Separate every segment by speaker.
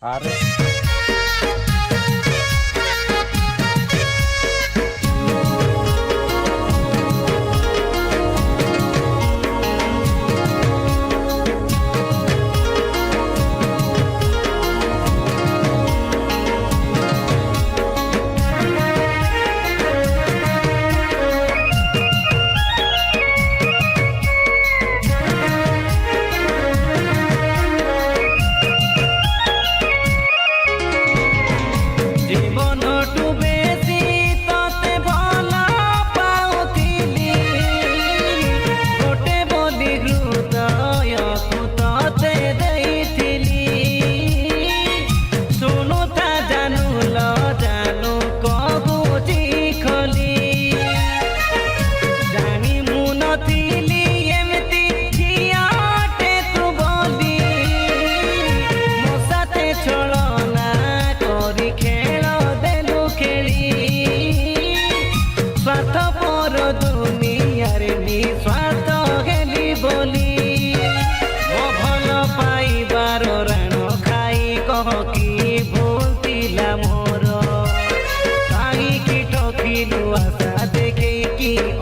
Speaker 1: अरे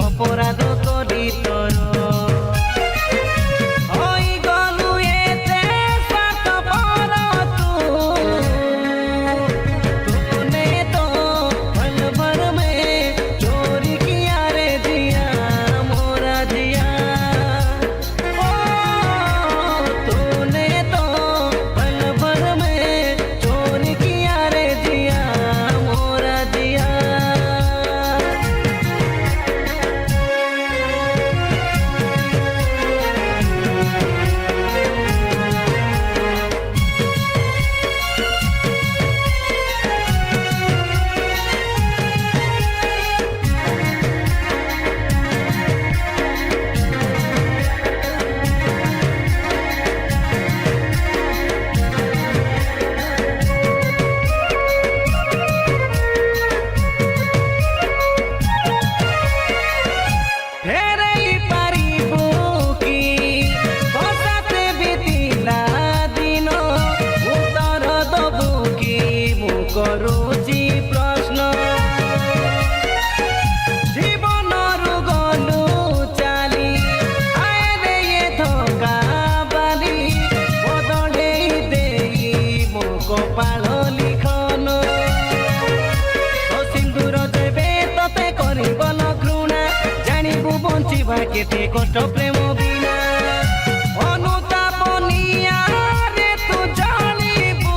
Speaker 1: অপরাধ করি তোর ওই গলু এতে স্বার্থপর तूने तो पल भर में चोरी किया रे जिया मोरा जिया ओ तूने तो पल भर में चोरी किया रे जिया मोरा जिया କରୁଛି ପ୍ରଶ୍ନ ଜୀବନରୁ ଗଲୁ ଚାଲି ଆରେ ଏ ଧକା ବାଲି ବଦଳେଇ ଦେଇ ମୋ କପାଳ ଲିଖନ ଓ ସିନ୍ଦୁର ଦେବେ ତତେ କରିବ ନ ଘୃଣା ଜାଣିବୁ ବଞ୍ଚିବା କେତେ କଷ୍ଟ ପ୍ରେମ ବିନା ଅନୁତାପ ନିଆଁରେ ତୁ ଜଳିବୁ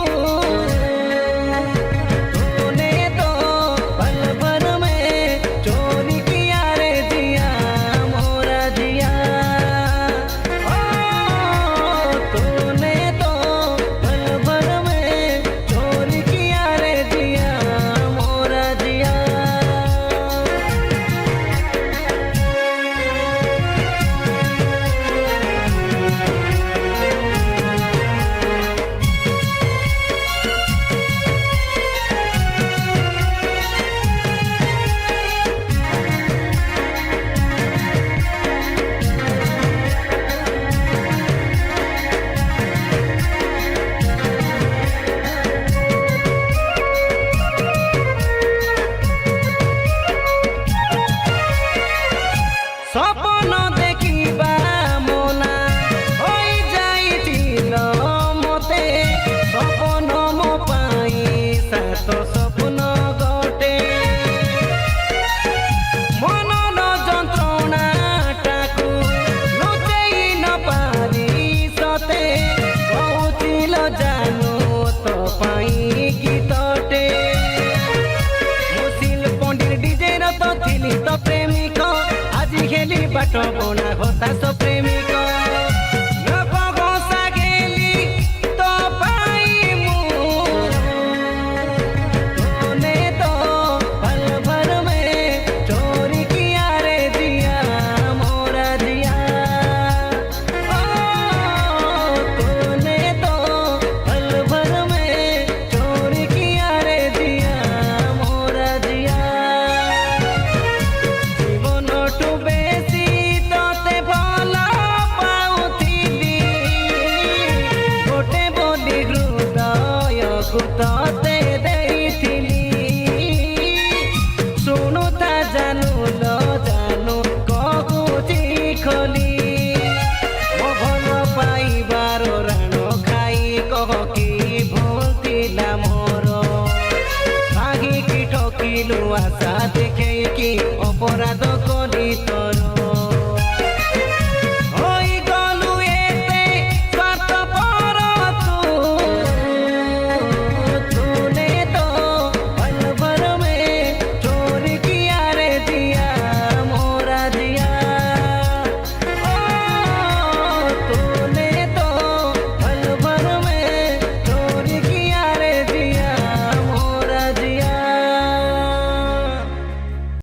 Speaker 1: ମନକୁ ତତେ ଦେଇଥିଲି ଶୁଣୁଥା ଜାନୁ ଲ ଜାନୁ କହୁଛି ଖୋଲି ମୋ ଭଲ ପାଇବାର ରାଣ ଖାଇ କହ କି ଭୁଲ ଥିଲା ମୋର ଭାଗିକି ଠକିଲୁ ଆଶା ଦେଖେଇକି ଅପରାଧ କଲି ତ